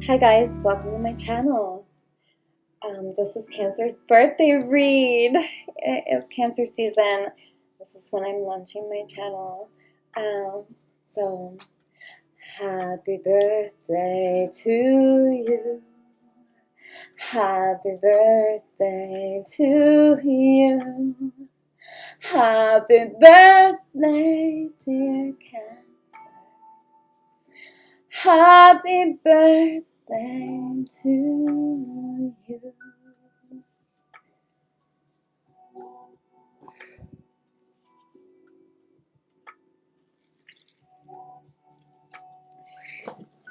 Hi guys, welcome to my channel. This is Cancer's birthday read. It's Cancer season. This is when I'm launching my channel. So happy birthday to you. Happy birthday to you. Happy birthday, dear Cancer. Happy birthday to you.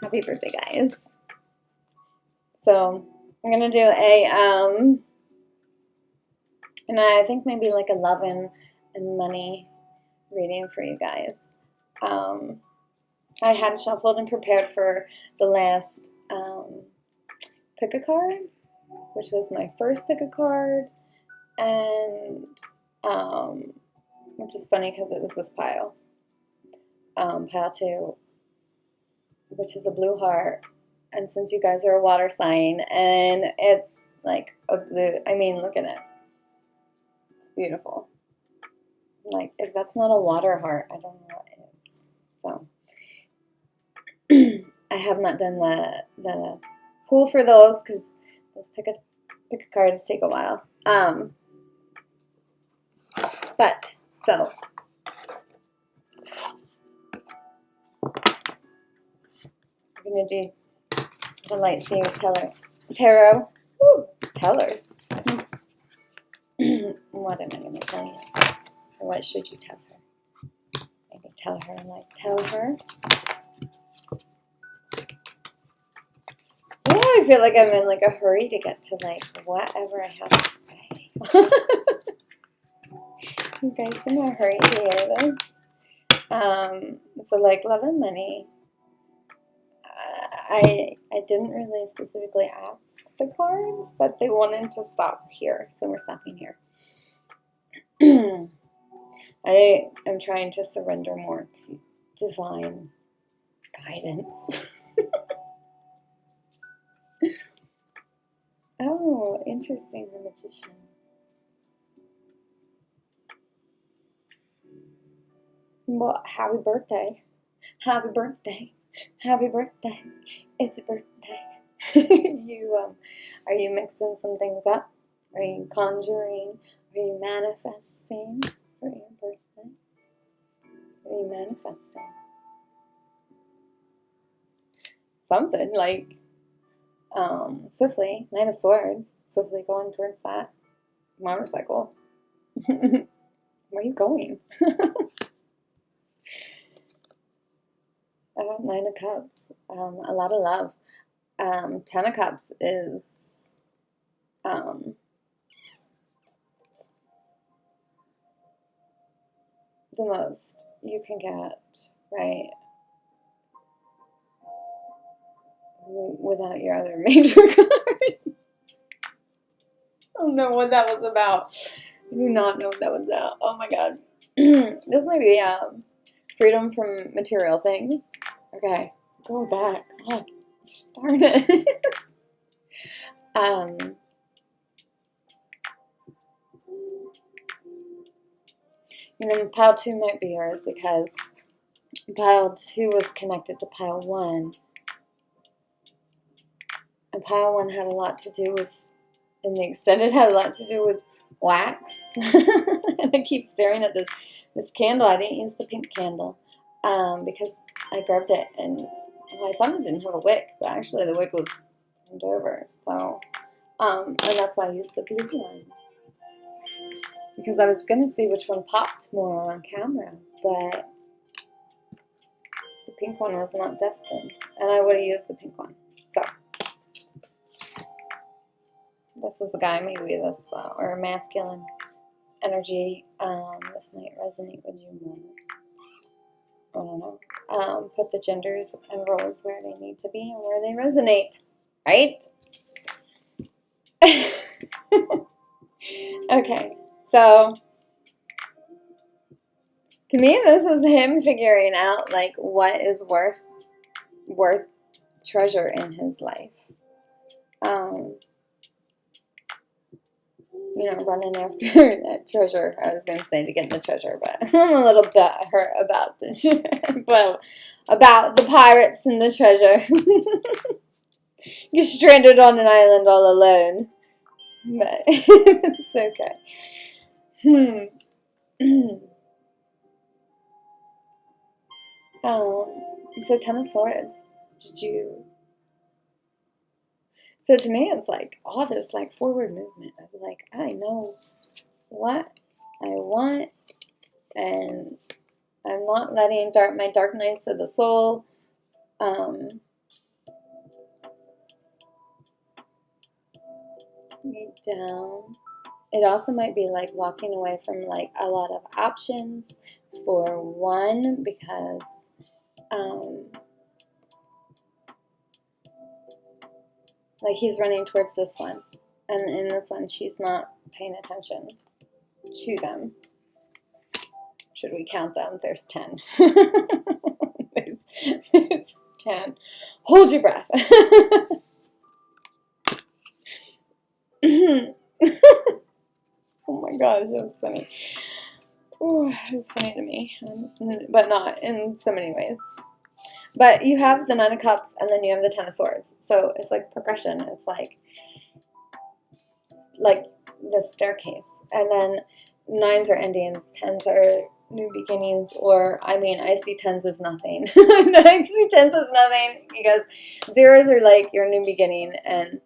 Happy birthday, guys. So I'm gonna do a and I think maybe like a love and money reading for you guys. I had shuffled and prepared for the last pick a card, which was my first pick a card, and which is funny because it was this pile, pile 2, which is a blue heart. And since you guys are a water sign, and it's like a blue, I mean, look at it. It's beautiful. Like, if that's not a water heart, I don't know what is. So, I have not done the pool for those because those pick a cards take a while. But, so. I'm going to do the Lightseers Tarot. Woo, teller. What am I going to tell you? Or what should you tell her? Maybe tell her, tell her. Yeah, I feel like I'm in like a hurry to get to whatever I have to say. You guys in a hurry to hear this? So love and money. I didn't really specifically ask the cards, but they wanted to stop here, so we're stopping here. I am trying to surrender more to divine guidance. Oh, interesting, the Magician. Well, happy birthday. Happy birthday. Happy birthday. It's a birthday. Are you mixing some things up? Are you conjuring? Are you manifesting for your birthday? What are you manifesting? Something like swiftly, Knight of Swords, swiftly going towards that motorcycle. Where are you going? I got 9 of Cups. A lot of love. 10 of Cups is the most you can get, right? Without your other major card. I don't know what that was about. I do not know what that was about. Oh my god. This might be freedom from material things. Okay, go with that. God, darn it. Pile 2 might be yours because pile 2 was connected to pile 1. And pile 1 had a lot to do with, in the extended, had a lot to do with wax. And I keep staring at this candle. I didn't use the pink candle because I grabbed it and I thought it didn't have a wick, but actually the wick was turned over. So, and that's why I used the blue one. Because I was going to see which one popped more on camera, but the pink one was not destined. And I would have used the pink one. So, this is a guy, maybe this, or masculine energy. This might resonate with you more. I don't know. Put the genders and roles where they need to be and where they resonate. Right? Okay. So, to me, this is him figuring out, what is worth treasure in his life. You know, running after that treasure. I was going to say to get the treasure, but I'm a little bit hurt about the about the pirates and the treasure. You're stranded on an island all alone, but it's okay. So Ten of Swords. Did you? So to me, it's like all this like forward movement of like, I know what I want, and I'm not letting my dark nights of the soul me down. It also might be like walking away from like a lot of options for one, because like he's running towards this one, and in this one she's not paying attention to them. Should we count them? There's 10. there's 10. Hold your breath. Oh my gosh, that was funny. Ooh, it was funny to me, but not in so many ways. But you have the Nine of Cups, and then you have the Ten of Swords. So it's like progression. It's like the staircase. And then 9s are endings, 10s are new beginnings, or, I mean, I see 10s as nothing. I see 10s as nothing, because 0s are like your new beginning, and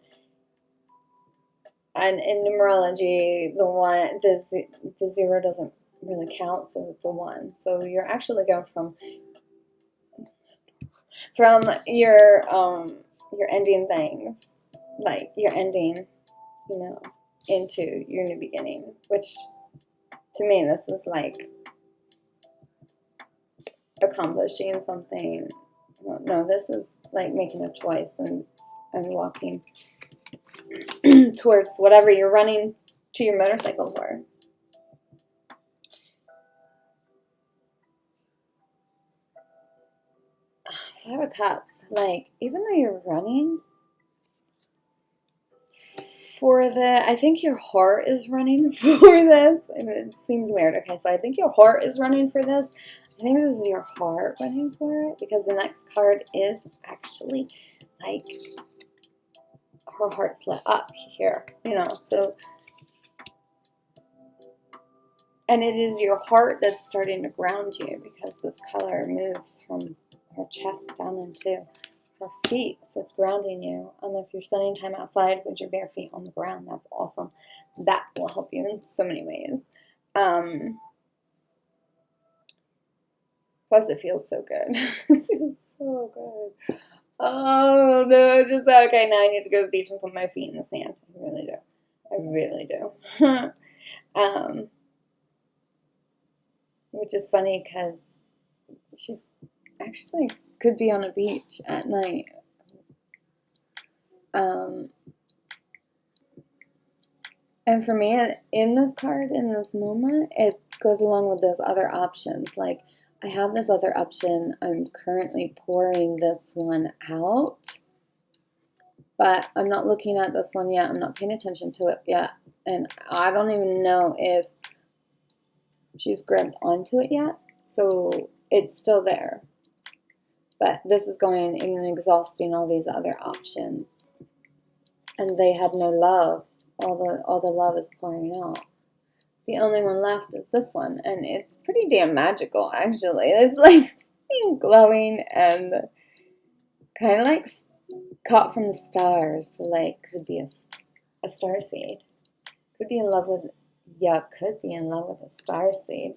in numerology, the 0 doesn't really count, so it's a 1. So you're actually going from your ending things, like you're ending, you know, into your new beginning, which to me, this is like accomplishing something. Well, no, this is like making a choice and walking towards whatever you're running to your motorcycle for. 5 of Cups, like, even though you're running for I think your heart is running for this. It seems weird. Okay, so I think your heart is running for this. I think this is your heart running for it, because the next card is actually like her heart's lit up here, you know, so, and it is your heart that's starting to ground you, because this color moves from her chest down into her feet, so it's grounding you. If you're spending time outside with your bare feet on the ground, that's awesome. That will help you in so many ways. Plus, it feels so good. It feels so good. Oh no, just okay. Now I need to go to the beach and put my feet in the sand. I really do. I really do. Which is funny, because she's actually could be on a beach at night. And for me, in this card, in this moment, it goes along with those other options. Like, I have this other option. I'm currently pouring this one out, but I'm not looking at this one yet. I'm not paying attention to it yet. And I don't even know if she's grabbed onto it yet. So it's still there. But this is going and exhausting all these other options. And they had no love. All the love is pouring out. The only one left is this one, and it's pretty damn magical, actually. It's like glowing and kind of like caught from the stars. So like, could be a star seed. Could be in love with, yeah, could be in love with a star seed.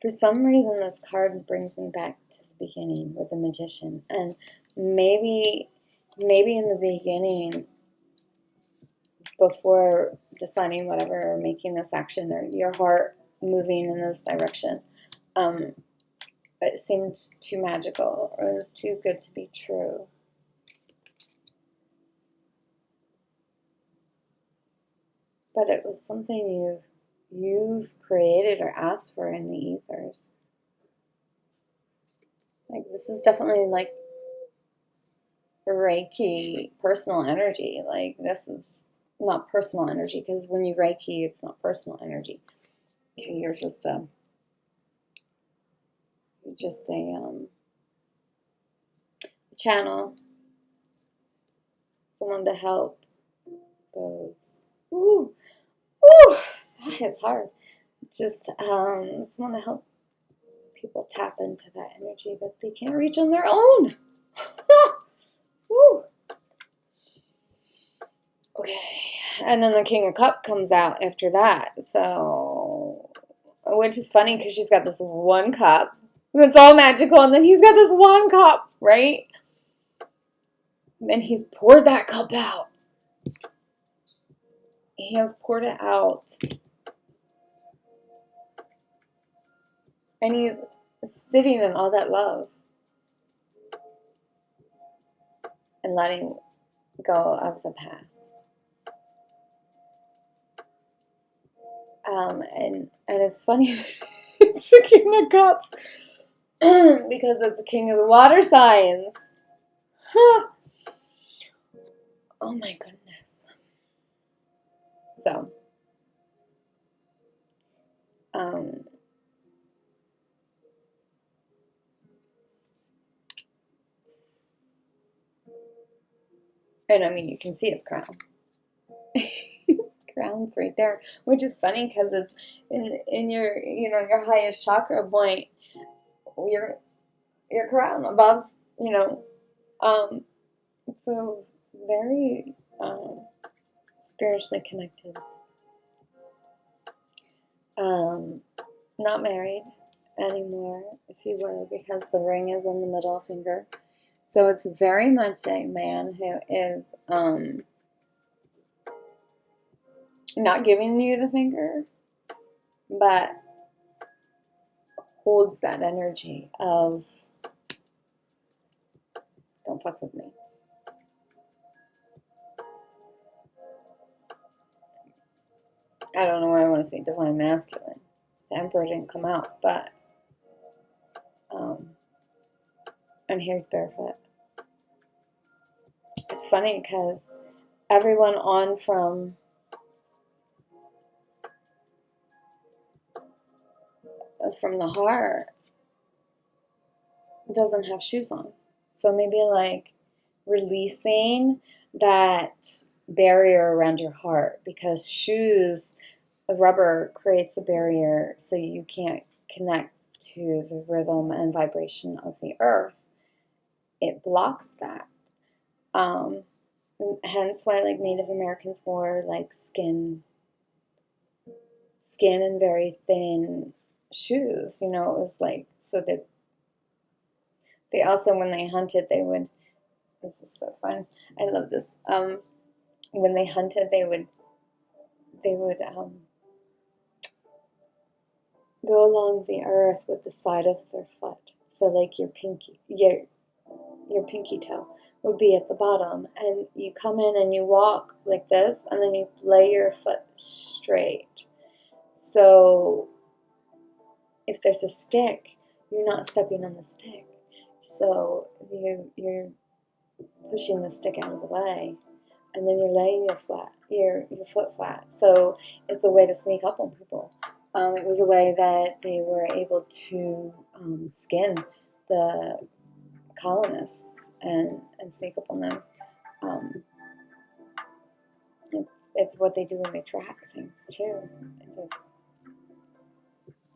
For some reason, this card brings me back to the beginning with the Magician, and maybe in the beginning, before deciding whatever, or making this action, or your heart moving in this direction, it seemed too magical or too good to be true. But it was something you've created or asked for in the ethers. Like, this is definitely like Reiki personal energy. Like, this is not personal energy, because when you Reiki, it's not personal energy. Okay, you're just a channel, someone to help those. Ooh, ooh, it's hard. Just someone to help people tap into that energy that they can't reach on their own. Woo. Okay, and then the King of Cups comes out after that. So, which is funny because she's got this one cup. It's all magical, and then he's got this one cup, right? And he's poured that cup out. He has poured it out. And he's sitting in all that love and letting go of the past. And it's funny, it's the King of Cups because it's the King of the water signs. Huh. Oh my goodness. So, and I mean, you can see his crown. Crown's right there, which is funny because it's in your, you know, your highest chakra point, your crown above, you know, so very spiritually connected. Not married anymore, if you were, because the ring is on the middle finger. So it's very much a man who is not giving you the finger, but holds that energy of, don't fuck with me. I don't know why I want to say divine masculine. The Emperor didn't come out, but and here's barefoot. It's funny because everyone on from the heart doesn't have shoes on. So maybe like releasing that barrier around your heart, because shoes, the rubber creates a barrier so you can't connect to the rhythm and vibration of the earth. It blocks that. Hence why like Native Americans wore like skin and very thin shoes. You know, it was like so that they also, when they hunted, they would. This is so fun. I love this. When they hunted, they would go along the earth with the side of their foot. So like your pinky toe would be at the bottom, and you come in and you walk like this, and then you lay your foot straight. So if there's a stick, you're not stepping on the stick. So you're pushing the stick out of the way, and then you're laying your foot flat. So it's a way to sneak up on people. It was a way that they were able to skin the colonists and sneak up on them. It's what they do when they track things too.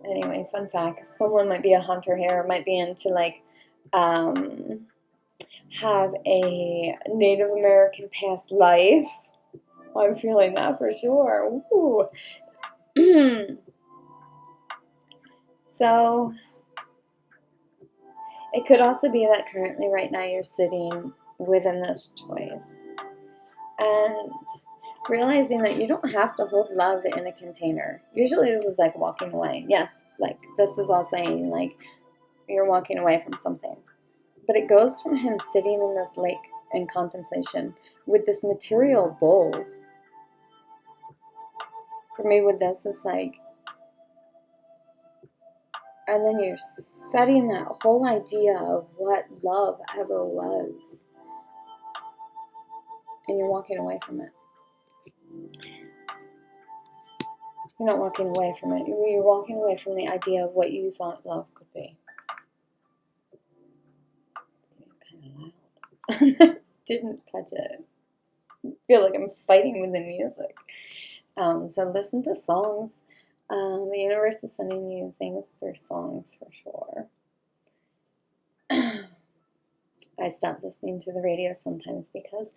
Anyway, fun fact. Someone might be a hunter here, might be into like have a Native American past life. I'm feeling that for sure. Ooh. So it could also be that currently right now you're sitting within this choice and realizing that you don't have to hold love in a container. Usually this is like walking away. Yes, like this is all saying like you're walking away from something. But it goes from him sitting in this lake in contemplation with this material bowl. For me with this, it's like, and then you're setting that whole idea of what love ever was. And you're walking away from it. You're not walking away from it. You're walking away from the idea of what you thought love could be. Kind of loud. Didn't touch it. I feel like I'm fighting with the music. So listen to songs. The universe is sending you things through songs for sure. I stop listening to the radio sometimes because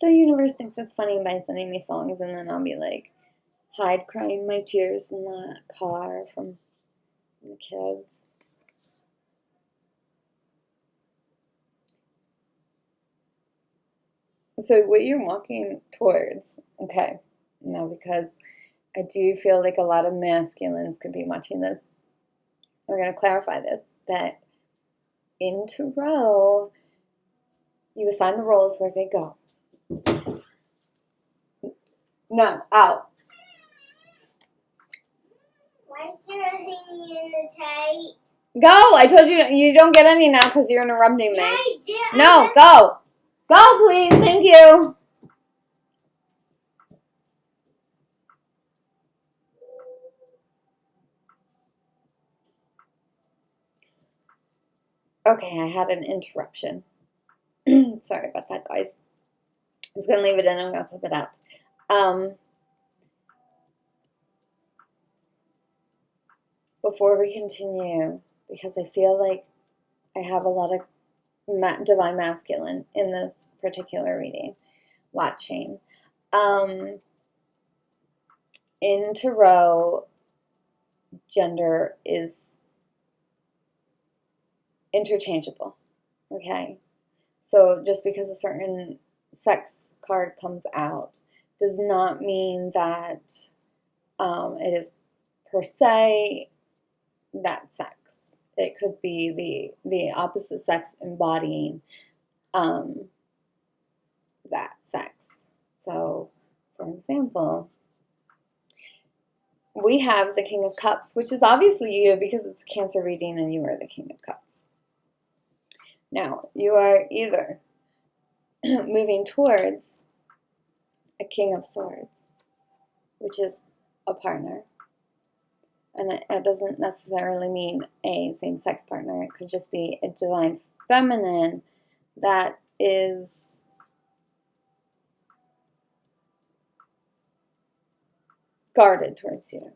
the universe thinks it's funny by sending me songs, and then I'll be like, hide crying my tears in the car from the kids. So what you're walking towards, okay, no, because I do feel like a lot of masculines could be watching this. We're going to clarify this, that in tarot, you assign the roles where they go. No, out. Why is there a thingy in the tape? Go! I told you you don't get any now because you're interrupting me. Yeah, I did. No, go! Go, please. Thank you. Okay, I had an interruption. Sorry about that, guys. I was going to leave it in and I'm going to flip it out. Before we continue, because I feel like I have a lot of divine masculine in this particular reading, watching. In tarot, gender is interchangeable, okay? So just because a certain sex card comes out does not mean that it is per se that sex. It could be the opposite sex embodying that sex. So, for example, we have the King of Cups, which is obviously you because it's Cancer reading and you are the King of Cups. Now, you are either moving towards a King of Swords, which is a partner. And it doesn't necessarily mean a same-sex partner. It could just be a divine feminine that is guarded towards you.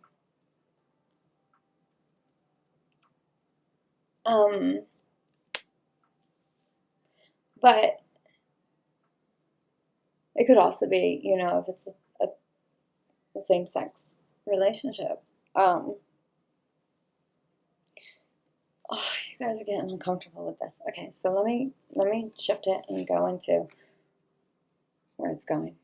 But it could also be, you know, if it's a same-sex relationship. Oh, you guys are getting uncomfortable with this. Okay, so let me shift it and go into where it's going.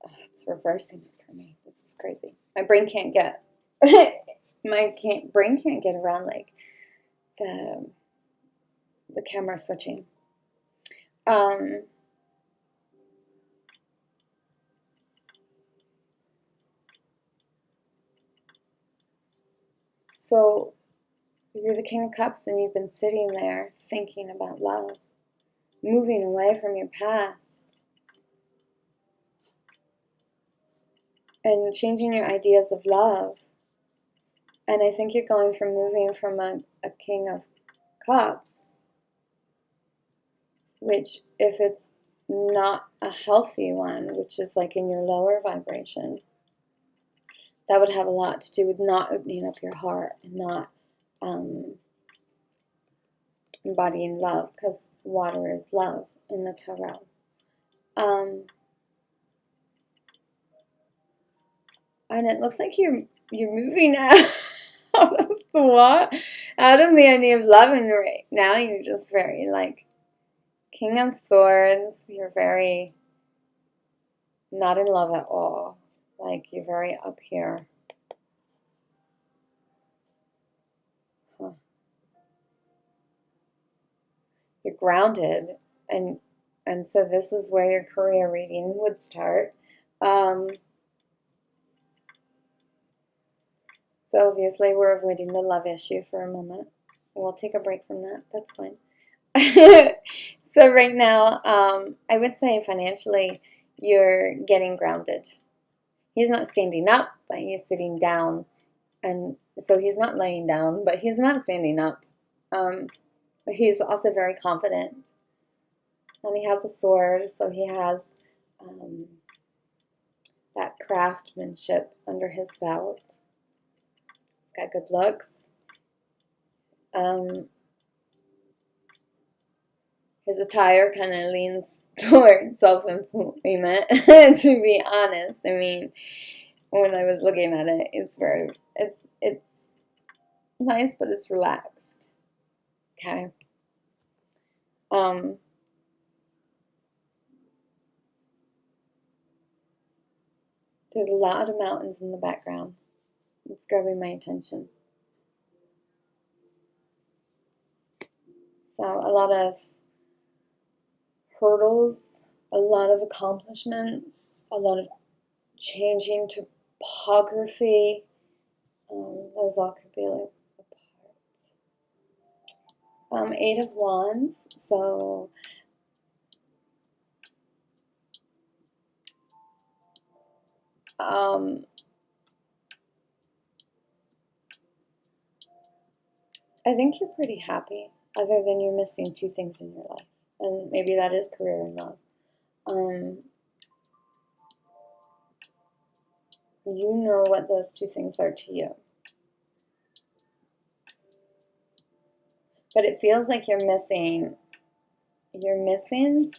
Oh, it's reversing it for me. This is crazy. My brain can't get brain can't get around like the camera switching. So you're the King of Cups and you've been sitting there thinking about love, moving away from your past, and changing your ideas of love. And I think you're going from moving from a King of Cups, which if it's not a healthy one, which is like in your lower vibration, that would have a lot to do with not opening up your heart and not embodying love, because water is love in the tarot. And it looks like you're moving out of the what? Out of the idea of love, and right now you're just very like King of Swords. You're very not in love at all. Like you're very up here. Huh. You're grounded, and so this is where your career reading would start. So obviously we're avoiding the love issue for a moment. We'll take a break from that. That's fine. So right now, I would say financially, you're getting grounded. He's not standing up, but he's sitting down. And so he's not laying down, but he's not standing up. But he's also very confident. And he has a sword, so he has that craftsmanship under his belt. He's got good looks. His attire kind of leans towards self-employment, to be honest. I mean, when I was looking at it, it's nice, but it's relaxed. Okay. There's a lot of mountains in the background. It's grabbing my attention. So a lot of hurdles, a lot of accomplishments, a lot of changing topography. Those all could be like a part. 8 of Wands. So I think you're pretty happy, other than you're missing 2 things in your life. And maybe that is career and love. You know what those 2 things are to you. But it feels like you're missing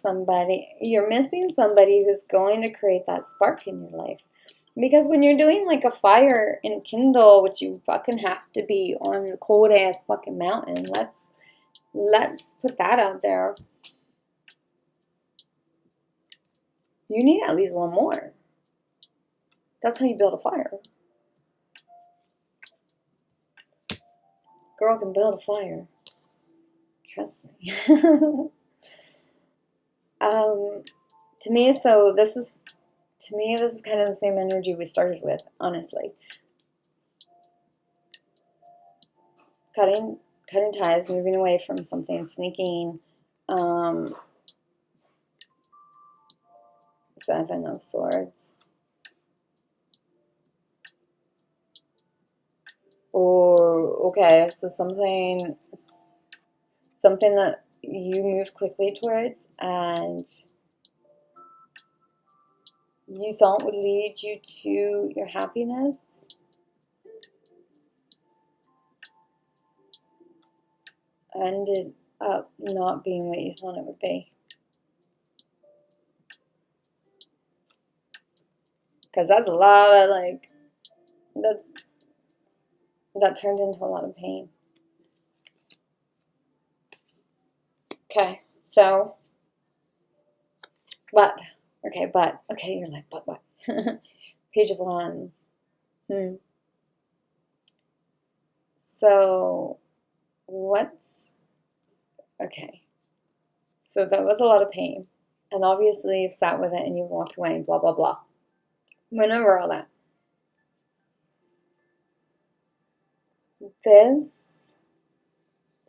somebody who's going to create that spark in your life. Because when you're doing like a fire in Kindle, which you fucking have to be on the cold ass fucking mountain, let's put that out there. You need at least one more. That's how you build a fire. Girl can build a fire. Trust me. To me, this is kind of the same energy we started with, honestly. Cutting ties, moving away from something, sneaking. 7 of Swords. Or, okay, so something that you moved quickly towards and you thought would lead you to your happiness, ended up not being what you thought it would be. Because that's a lot of, like, that turned into a lot of pain. Okay, so, okay, you're like, but what? Page of Wands. So, okay, so that was a lot of pain. And obviously you've sat with it and you've walked away and blah, blah, blah. Went over all that. This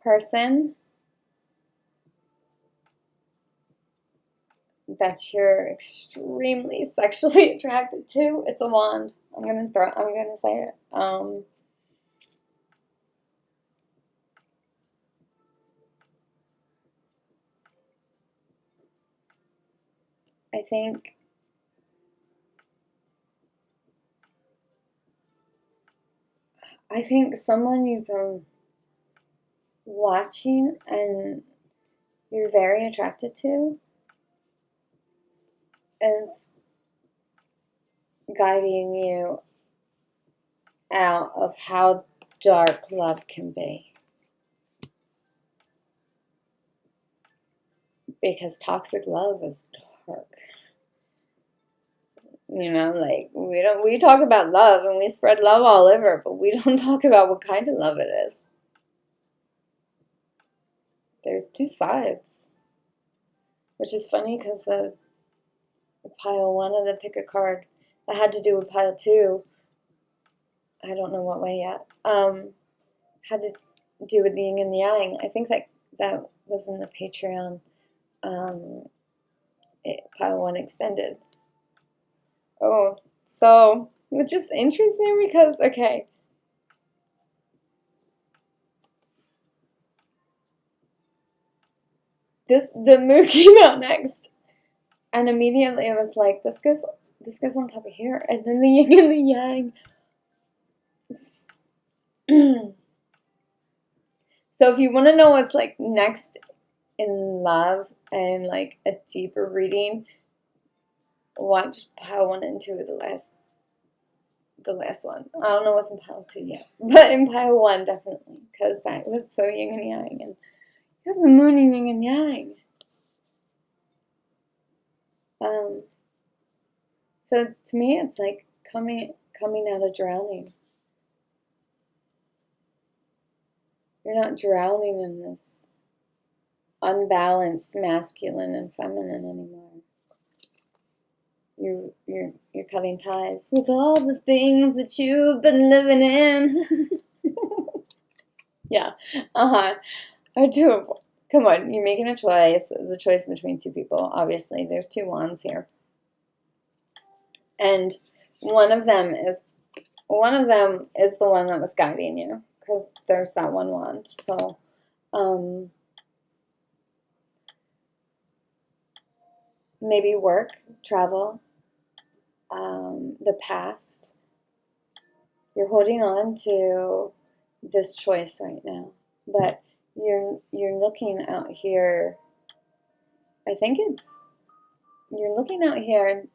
person that you're extremely sexually attracted to, it's a wand. I'm gonna say it. I think someone you've been watching and you're very attracted to is guiding you out of how dark love can be. Because toxic love is dark. You know, like, we talk about love and we spread love all over, but we don't talk about what kind of love it is. There's 2 sides. Which is funny because the pile 1 of the pick a card that had to do with pile 2 I don't know what way yet, had to do with the yin and the yang. I think that was in the Patreon, pile 1 extended. Oh, so it's just interesting because, okay, the moon came out next, and immediately it was like, this goes on top of here, and then the yin and the yang. So if you want to know what's like next in love and like a deeper reading, watch pile 1 and 2 of the last one. I don't know what's in pile 2 yet, but in pile 1 definitely, because that was so yin and yang, and you have the moon in yin and yang. So to me, it's like coming out of drowning. You're not drowning in this unbalanced masculine and feminine anymore. You're cutting ties with all the things that you've been living in. Yeah, I do. Come on, you're making a choice. It's a choice between 2 people. Obviously, there's 2 wands here, and one of them is the one that was guiding you, because there's that one wand. So, maybe work, travel, the past. You're holding on to this choice right now, but you're looking out here. I think you're looking out here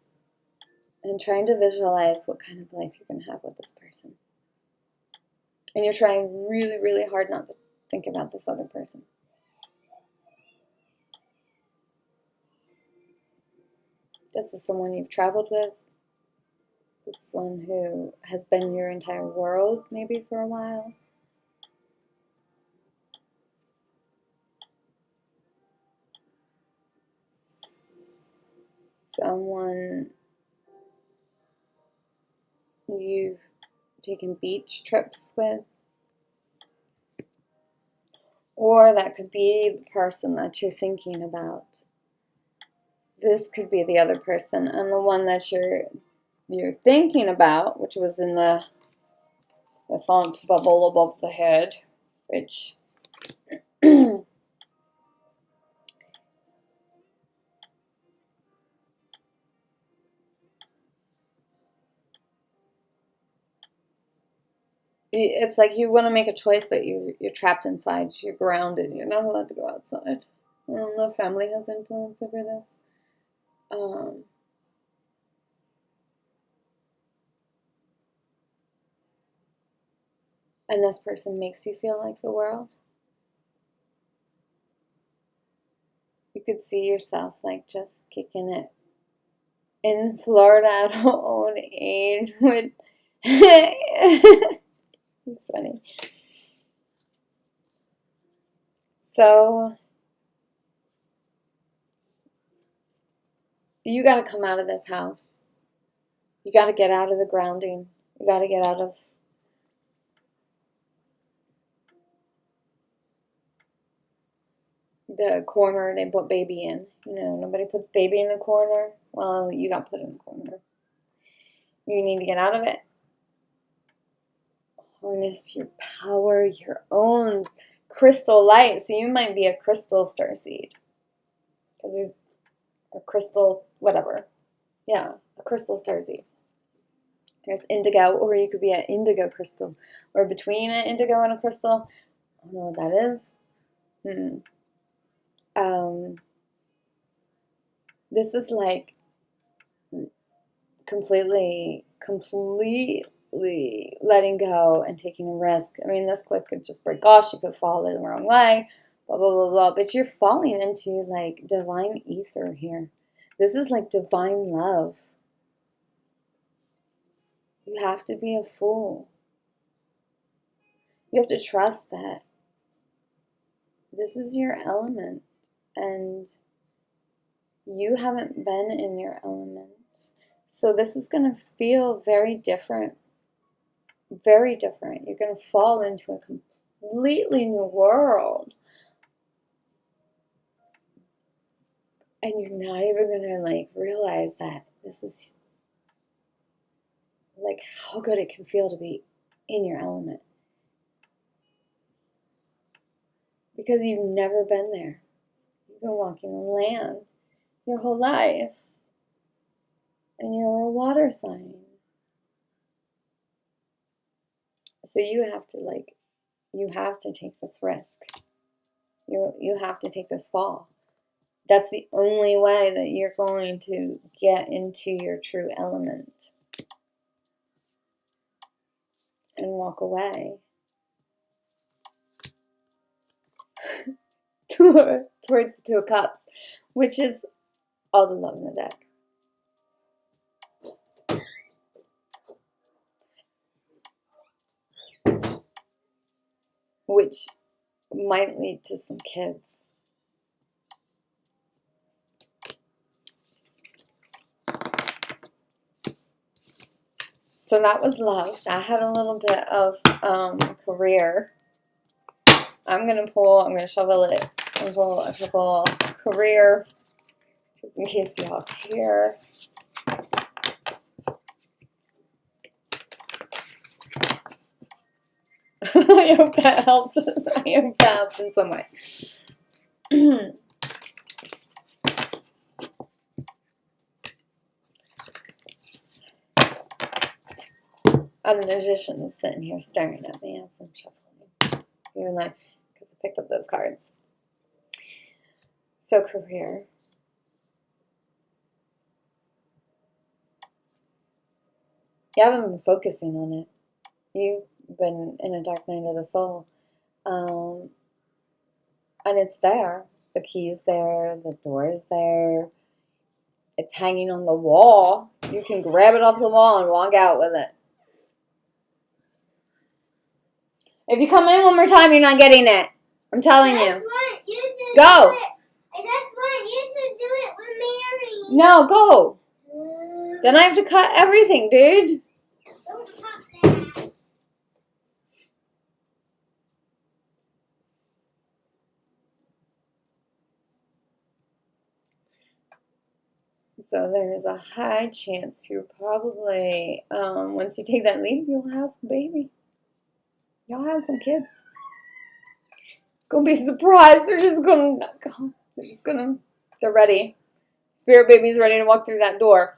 and trying to visualize what kind of life you're going to have with this person. And you're trying really, really hard not to think about this other person. Is this someone you've traveled with? This one who has been your entire world maybe for a while? Someone you've taken beach trips with? Or that could be the person that you're thinking about. This could be the other person, and the one that you're thinking about, which was in the font bubble above the head, which it's like you want to make a choice, but you're trapped inside. You're grounded. You're not allowed to go outside. I don't know if family has influence over this. And this person makes you feel like the world. You could see yourself like just kicking it in Florida at old age with it's funny. So you got to come out of this house. You got to get out of the grounding. You got to get out of the corner they put baby in. You know, nobody puts baby in the corner. Well, you got put in the corner. You need to get out of it. Harness your power, your own crystal light. So you might be a crystal starseed. Because there's a crystal, whatever. Yeah, a crystal starseed. There's indigo, or you could be an indigo crystal. Or between an indigo and a crystal. I don't know what that is. This is like completely letting go and taking a risk. I mean, this cliff could just break off. She could fall in the wrong way, blah, blah, blah, blah. But you're falling into like divine ether here. This is like divine love. You have to be a fool. You have to trust that this is your element and you haven't been in your element. So this is going to feel very different very different. You're going to fall into a completely new world. And you're not even going to like realize that this is like how good it can feel to be in your element. Because you've never been there. You've been walking on land your whole life. And you're a water sign. So you have to take this risk. You have to take this fall. That's the only way that you're going to get into your true element and walk away towards the Two of Cups, which is all the love in the deck. Which might lead to some kids. So that was love. I had a little bit of career. I'm going to shovel it and pull a couple career, just in case y'all care. I hope that helps. I hope that helps in some way. The magician is sitting here staring at me as I'm shuffling. Even though, because I picked up those cards. So career. You haven't been focusing on it. You've been in a dark night of the soul. And it's there. The key's there. The door's there. It's hanging on the wall. You can grab it off the wall and walk out with it. If you come in one more time, you're not getting it. I'm telling you. Go. I just want you to do it with Mary. No, go. Then I have to cut everything, dude. Don't cut that. So there's a high chance you're probably, once you take that leap, you'll have a baby. You'll have some kids. It's going to be a surprise. They're just going to, they're ready. Spirit baby's ready to walk through that door.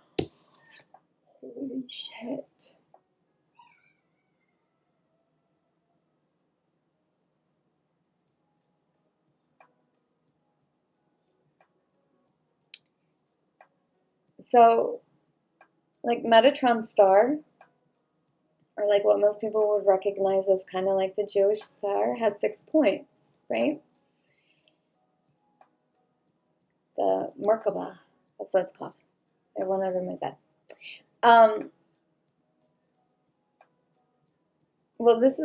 Holy shit. So, like Metatron star, or like what most people would recognize as kind of like the Jewish star, has 6 points, right? The Merkaba, that's what it's called. I went over my bed. Well, this,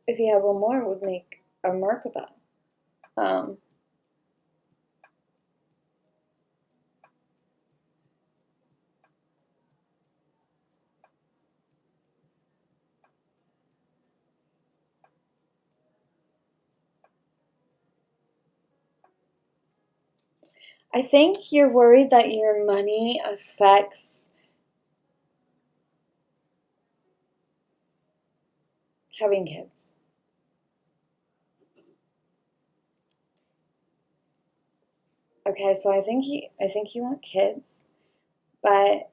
if you had one more, would make a Merkaba. I think you're worried that your money affects having kids. Okay, so I think you want kids, but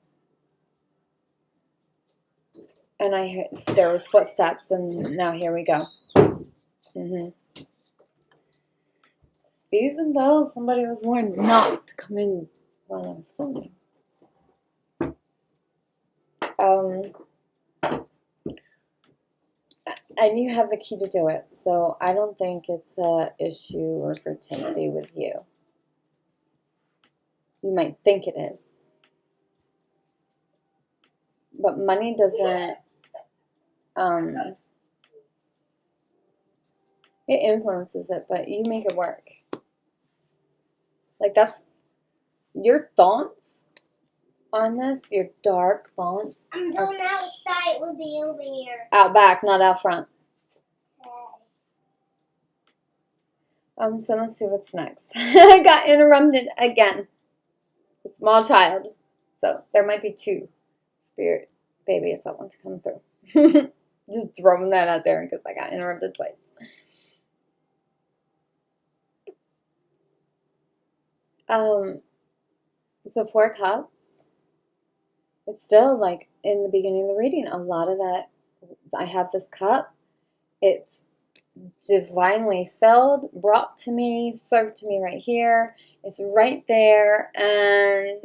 and I heard there was footsteps, and now here we go. Even though somebody was warned not to come in while I was filming. And you have the key to do it, so I don't think it's a issue or fertility with you. You might think it is. But money doesn't, it influences it, but you make it work. Like that's, your thoughts on this, your dark fonts. I'm doing outside would be over here. Out back, not out front. So let's see what's next. I got interrupted again. A small child. So there might be 2 spirit babies that want to come through. Just throwing that out there because I got interrupted twice. So 4 cups. It's still like in the beginning of the reading. A lot of that, I have this cup. It's divinely filled, brought to me, served to me right here. It's right there, and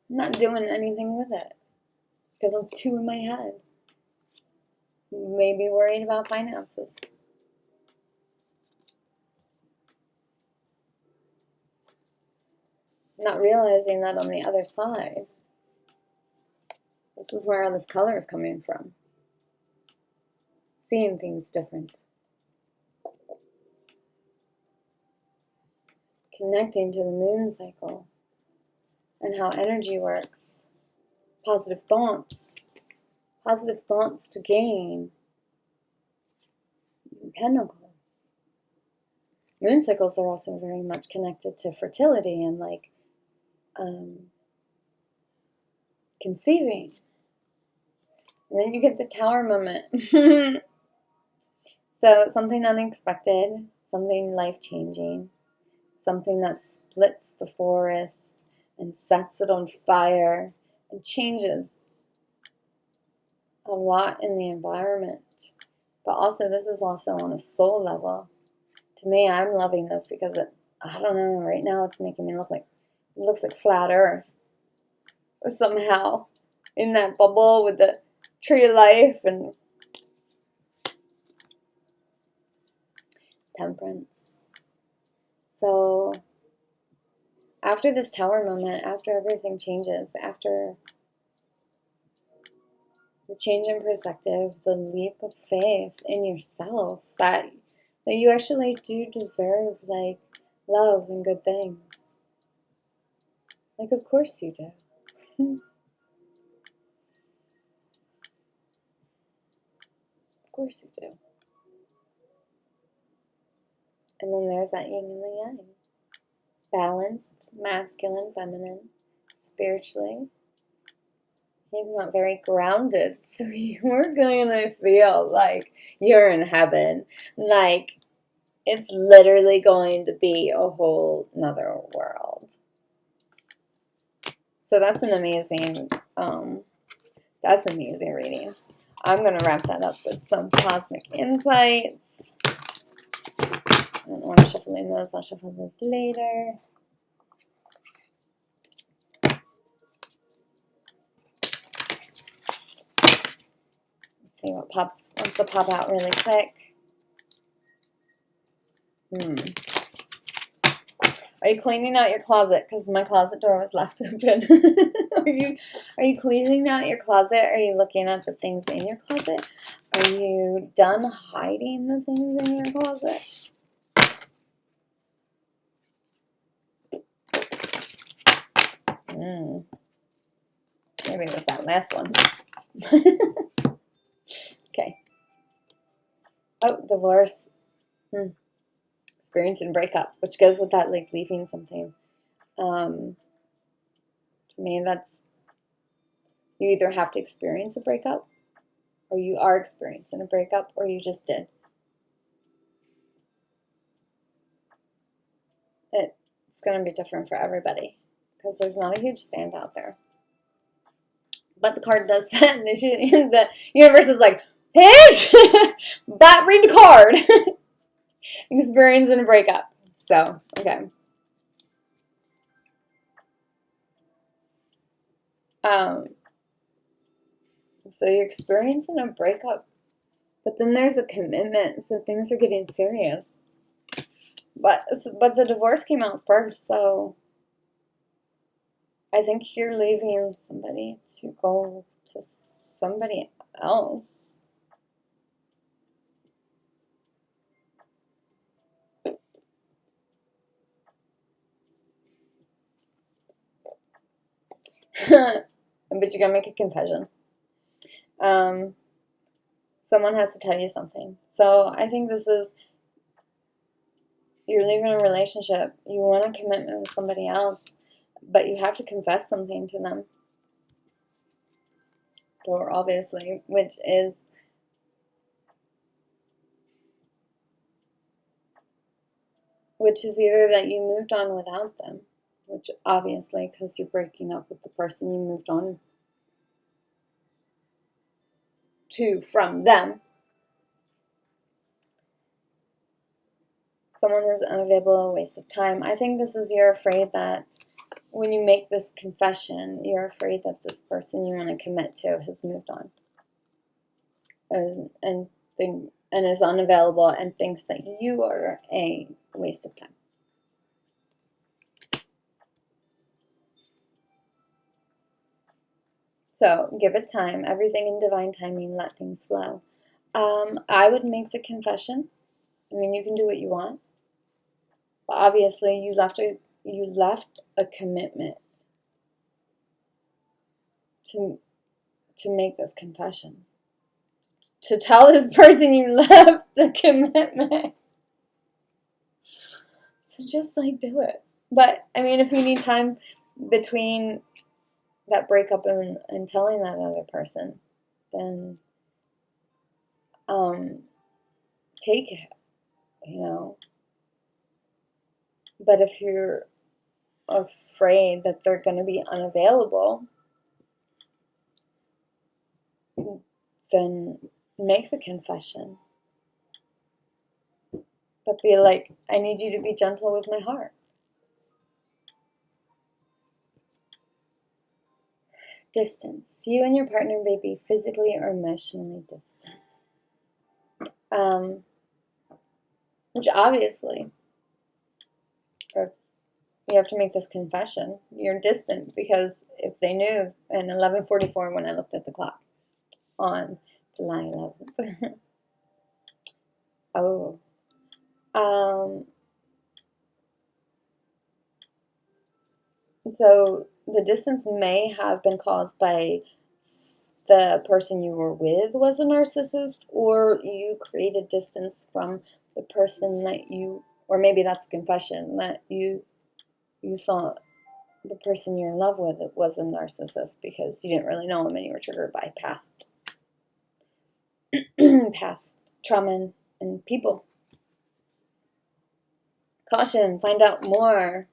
I'm not doing anything with it because I'm too in my head. Maybe worried about finances. Not realizing that on the other side, this is where all this color is coming from. Seeing things different. Connecting to the moon cycle and how energy works. Positive thoughts. Positive thoughts to gain. Pentacles. Moon cycles are also very much connected to fertility and like conceiving. And then you get the Tower moment. So something unexpected, something life-changing, something that splits the forest and sets it on fire and changes a lot in the environment. But also, this is also on a soul level. To me, I'm loving this because I don't know, right now it's making me look like, it looks like flat earth. Somehow, in that bubble with the tree of life and temperance. So, after this Tower moment, after everything changes, after the change in perspective, the leap of faith in yourself, that you actually do deserve, like, love and good things. Like, of course you do. Of course you do. And then there's that yin and the yang. Balanced, masculine, feminine, spiritually. He's not very grounded, so you're gonna feel like you're in heaven. Like, it's literally going to be a whole nother world. So that's an amazing, reading. I'm gonna wrap that up with some cosmic insights. I don't know why I'm shuffling those. I'll shuffle those later. Let's see what wants to pop out really quick. Are you cleaning out your closet? Because my closet door was left open. Are you cleaning out your closet? Are you looking at the things in your closet? Are you done hiding the things in your closet? Maybe it was that last one. Okay. Oh, divorce. Experiencing breakup, which goes with that, like, leaving something. To me, that's, you either have to experience a breakup, or you are experiencing a breakup, or you just did. It's going to be different for everybody, because there's not a huge standout there. But the card does that, and the universe is like, Pish! But read the card. Experiencing a breakup. So, okay. So you're experiencing a breakup, but then there's a commitment, so things are getting serious. But the divorce came out first, so I think you're leaving somebody to go to somebody else. But you gotta make a confession. Someone has to tell you something. So I think this is, you're leaving a relationship. You want a commitment with somebody else, but you have to confess something to them. Or obviously, which is either that you moved on without them, which obviously, because you're breaking up with the person you moved on to from them. Someone is unavailable, a waste of time. I think this is, you're afraid that when you make this confession, you're afraid that this person you want to commit to has moved on and is unavailable and thinks that you are a waste of time. So give it time. Everything in divine timing. Let things flow. I would make the confession. I mean, you can do what you want, but obviously you left a commitment to make this confession. To tell this person you left the commitment. So just like do it. But I mean, if you need time between that breakup and telling that other person, then take it, you know. But if you're afraid that they're going to be unavailable, then make the confession. But be like, I need you to be gentle with my heart. Distance. You and your partner may be physically or emotionally distant. Which obviously, you have to make this confession. You're distant because if they knew in 11:44 when I looked at the clock on July 11th. Oh. So the distance may have been caused by the person you were with was a narcissist, or you created distance from the person that you, or maybe that's a confession, that you thought the person you're in love with was a narcissist because you didn't really know him and you were triggered by past trauma and people. Caution, find out more.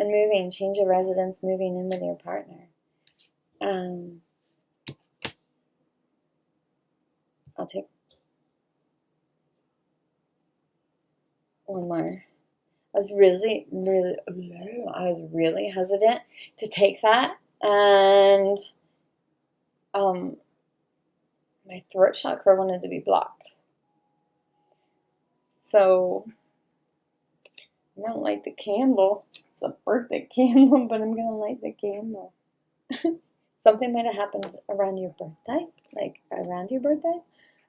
And moving, change your residence, moving in with your partner. I'll take one more. I was really hesitant to take that, and my throat chakra wanted to be blocked. So I'm gonna light the candle. It's a birthday candle, but I'm gonna light the candle. Something might have happened around your birthday,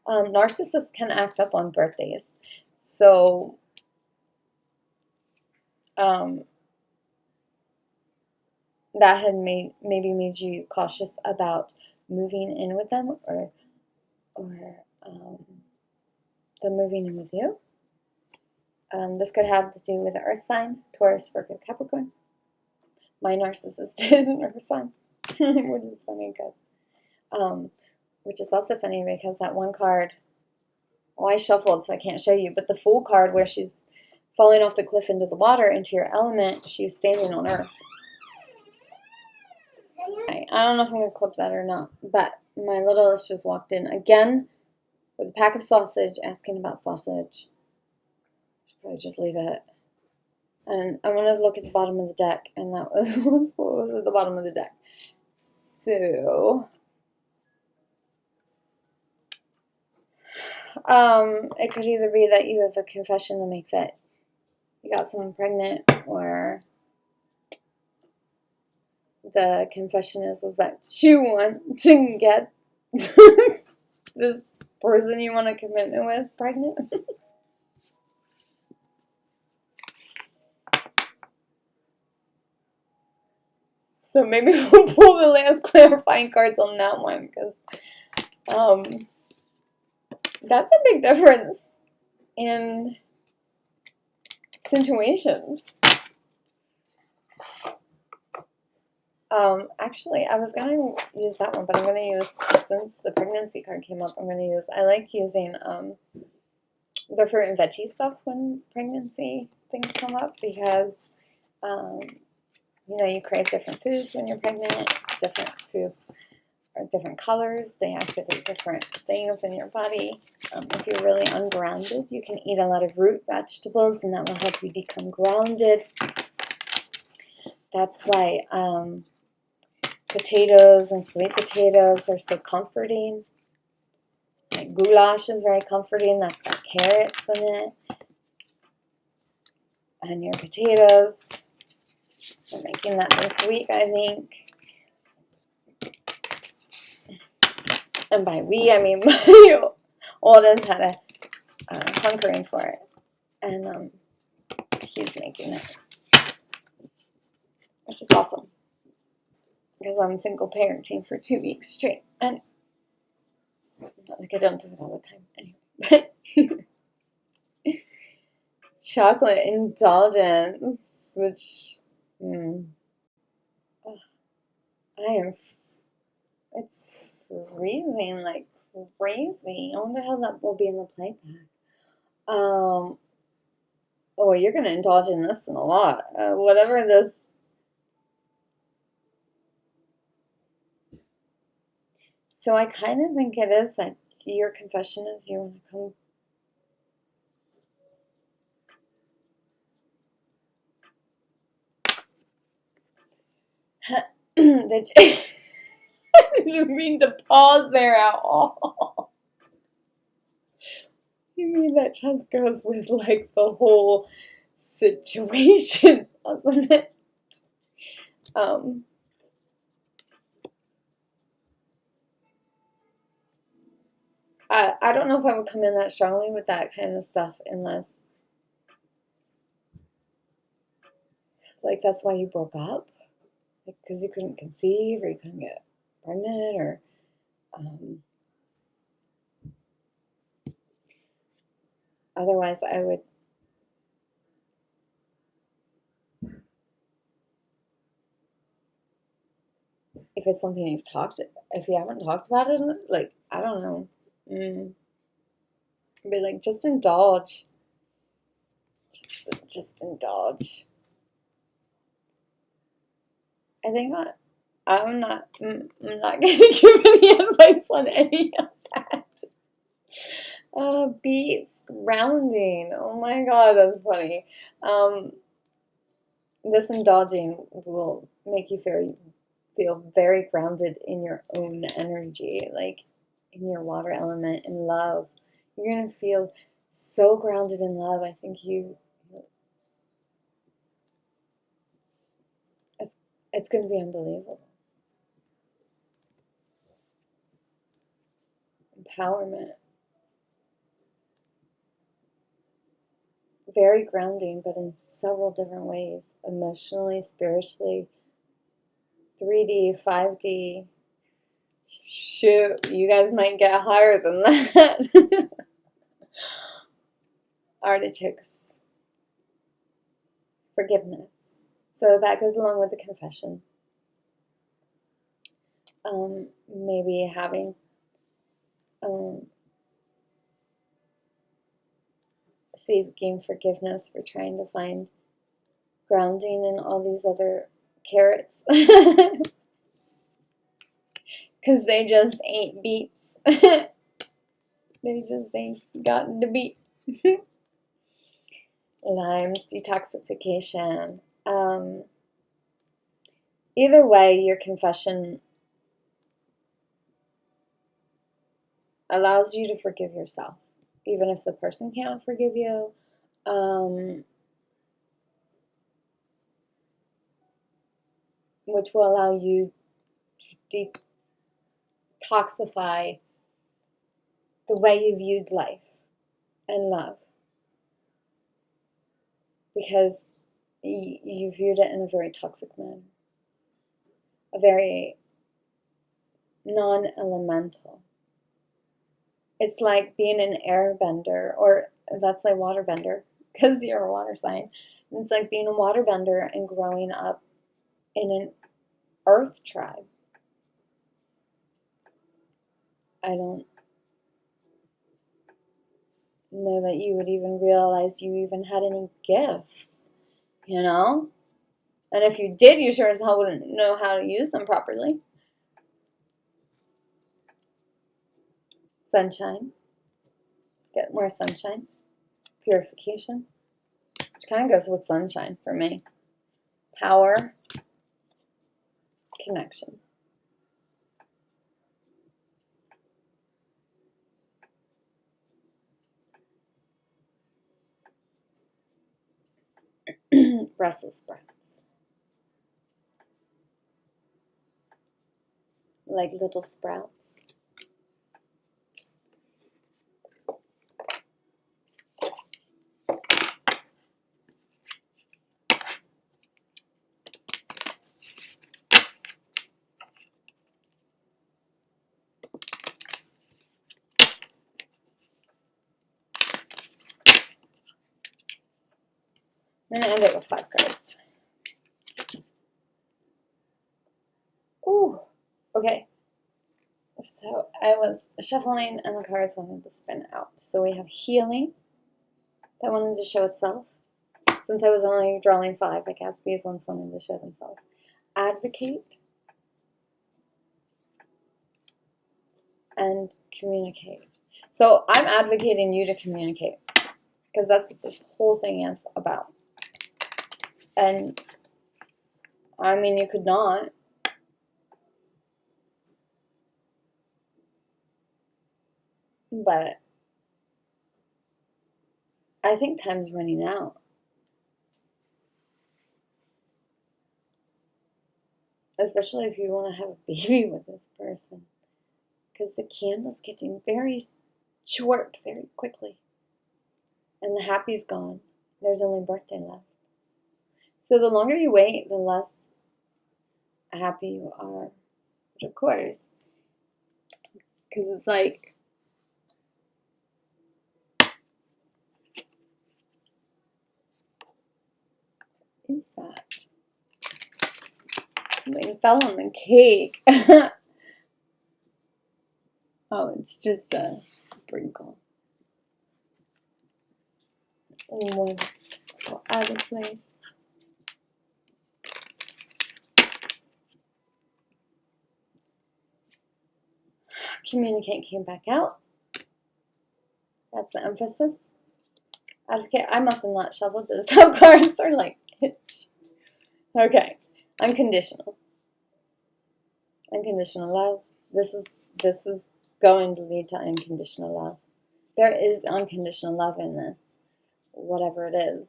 narcissists can act up on birthdays, so that had maybe made you cautious about moving in with them, or them moving in with you. This could have to do with the earth sign, Taurus, Virgo, Capricorn. My narcissist is an earth sign, which is funny which is also funny because that one card, I shuffled so I can't show you, but the Fool card where she's falling off the cliff into the water, into your element, she's standing on earth. I don't know if I'm going to clip that or not, but my littlest just walked in again with a pack of sausage, asking about sausage. Should probably just leave it. And I wanted to look at the bottom of the deck, and that was what was at the bottom of the deck. So, it could either be that you have a confession to make that you got someone pregnant, or the confession is that you want to get this person you want a commitment with pregnant. So maybe we'll pull the last clarifying cards on that one, because that's a big difference in situations. Actually, I was going to use that one, but I'm going to use, since the pregnancy card came up, I like using the fruit and veggie stuff when pregnancy things come up, because, you know, you crave different foods when you're pregnant. Different foods are different colors. They activate different things in your body. If you're really ungrounded, you can eat a lot of root vegetables, and that will help you become grounded. That's why potatoes and sweet potatoes are so comforting. Like goulash is very comforting. That's got carrots in it. And your potatoes. We're making that this week, I think. And by we, I mean my oldest had a hunkering for it. And he's making it. Which is awesome. Because I'm single parenting for 2 weeks straight. And not like I don't do it all the time. Anyway. Chocolate indulgence, which it's freezing like crazy. I wonder how that will be in the playback. Oh, you're gonna indulge in this in a lot. Whatever this. So I kind of think it is that your confession is you want to come. I didn't mean to pause there at all. You mean that just goes with like the whole situation, doesn't it? I don't know if I would come in that strongly with that kind of stuff unless, like, that's why you broke up, like, because you couldn't conceive or you couldn't get pregnant, or otherwise I would. If it's something if you haven't talked about it, like, I don't know, but like, just indulge. Just indulge. I think I'm not going to give any advice on any of that. Beats, grounding. Oh my god, that's funny. This indulging will make you feel very grounded in your own energy, like in your water element, in love. You're going to feel so grounded in love. I think it's going to be unbelievable. Empowerment. Very grounding, but in several different ways. Emotionally, spiritually, 3D, 5D. Shoot, you guys might get higher than that. Artichokes. Forgiveness. So that goes along with the confession. Maybe having seeking forgiveness for trying to find grounding in all these other carrots. Because they just ain't beets. They just ain't gotten to beat. Limes, detoxification. Either way, your confession allows you to forgive yourself, even if the person can't forgive you. Which will allow you to detoxify the way you viewed life and love, because you viewed it in a very toxic manner. a very non-elemental. It's like being an airbender, or that's like waterbender, because you're a water sign. It's like being a waterbender and growing up in an earth tribe. I don't know that you would even realize you even had any gifts, you know? And if you did, you sure as hell wouldn't know how to use them properly. Sunshine. Get more sunshine. Purification. Which kind of goes with sunshine for me. Power. Connection. Brussels sprouts. Like little sprouts. I'm going to end it with 5 cards. Ooh, okay. So I was shuffling and the cards wanted to spin out. So we have healing that wanted to show itself. Since I was only drawing 5, I guess these ones wanted to show themselves. Advocate and communicate. So I'm advocating you to communicate because that's what this whole thing is about. And I mean, you could not. But I think time's running out. Especially if you want to have a baby with this person. Because the candle's getting very short very quickly. And the happy's gone. There's only birthday left. So the longer you wait, the less happy you are. Which of course. Because it's like, what is that? Something fell on the cake. Oh, it's just a sprinkle. Oh, out of place. Communicate came back out. That's the emphasis. Advocate. I must have not shuffled those top cards. They're like itch. Okay. Unconditional. Unconditional love. This is going to lead to unconditional love. There is unconditional love in this. Whatever it is.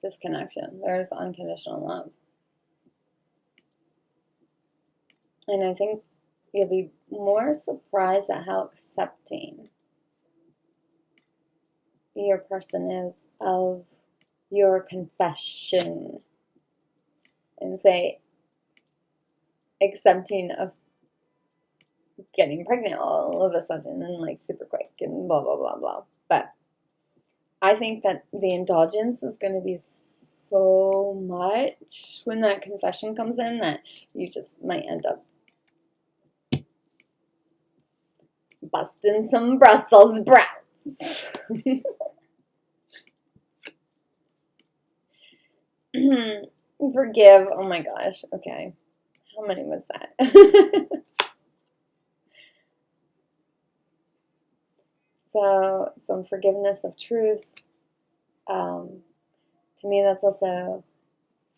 This connection. There is unconditional love. And I think you'll be more surprised at how accepting your person is of your confession. And say, accepting of getting pregnant all of a sudden and like super quick and blah, blah, blah, blah. But I think that the indulgence is going to be so much when that confession comes in that you just might end up busting some Brussels sprouts. Forgive. Oh my gosh. Okay. How many was that? So, some forgiveness of truth. To me, that's also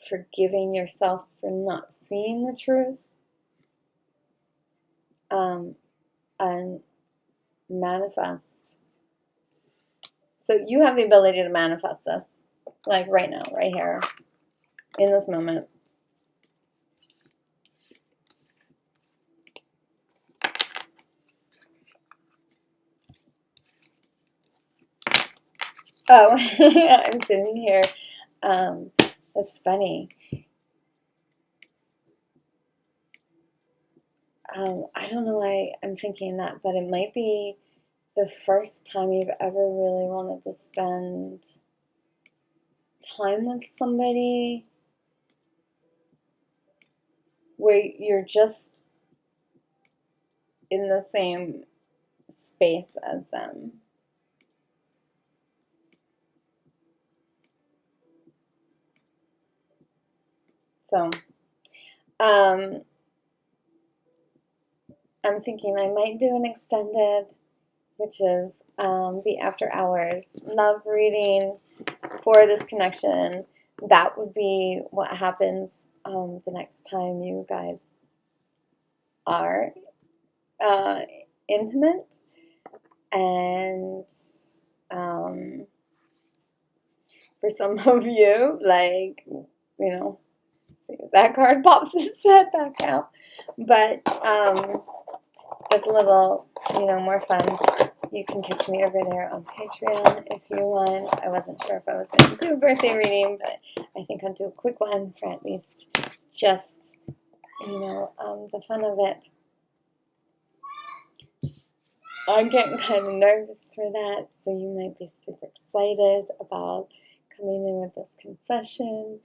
forgiving yourself for not seeing the truth. And manifest. So you have the ability to manifest this, like right now, right here, in this moment. Oh, I'm sitting here. That's funny. I don't know why I'm thinking that, but it might be the first time you've ever really wanted to spend time with somebody where you're just in the same space as them. So, I'm thinking I might do an extended, which is the after hours love reading for this connection. That would be what happens the next time you guys are intimate. And for some of you, like, that card pops its head back out. But it's a little, more fun. You can catch me over there on Patreon if you want. I wasn't sure if I was going to do a birthday reading, but I think I'll do a quick one for at least just, the fun of it. I'm getting kind of nervous for that, so you might be super excited about coming in with this confession.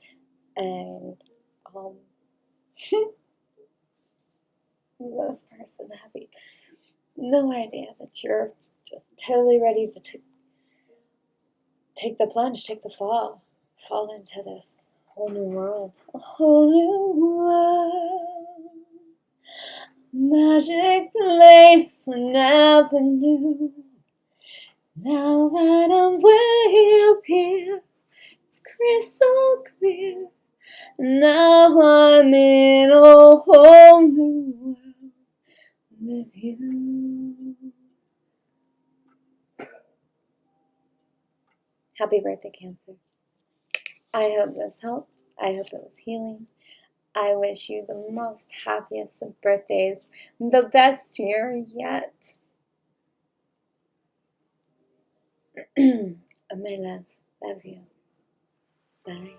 And this person having no idea that you're just totally ready to take the plunge, take the fall into this whole new world. A whole new world. Magic place I never knew. Now that I'm way up here, it's crystal clear. Now I'm in a whole new world with you. Happy birthday, Cancer. I hope this helped. I hope it was healing. I wish you the most happiest of birthdays, the best year yet. My love, love you. Bye.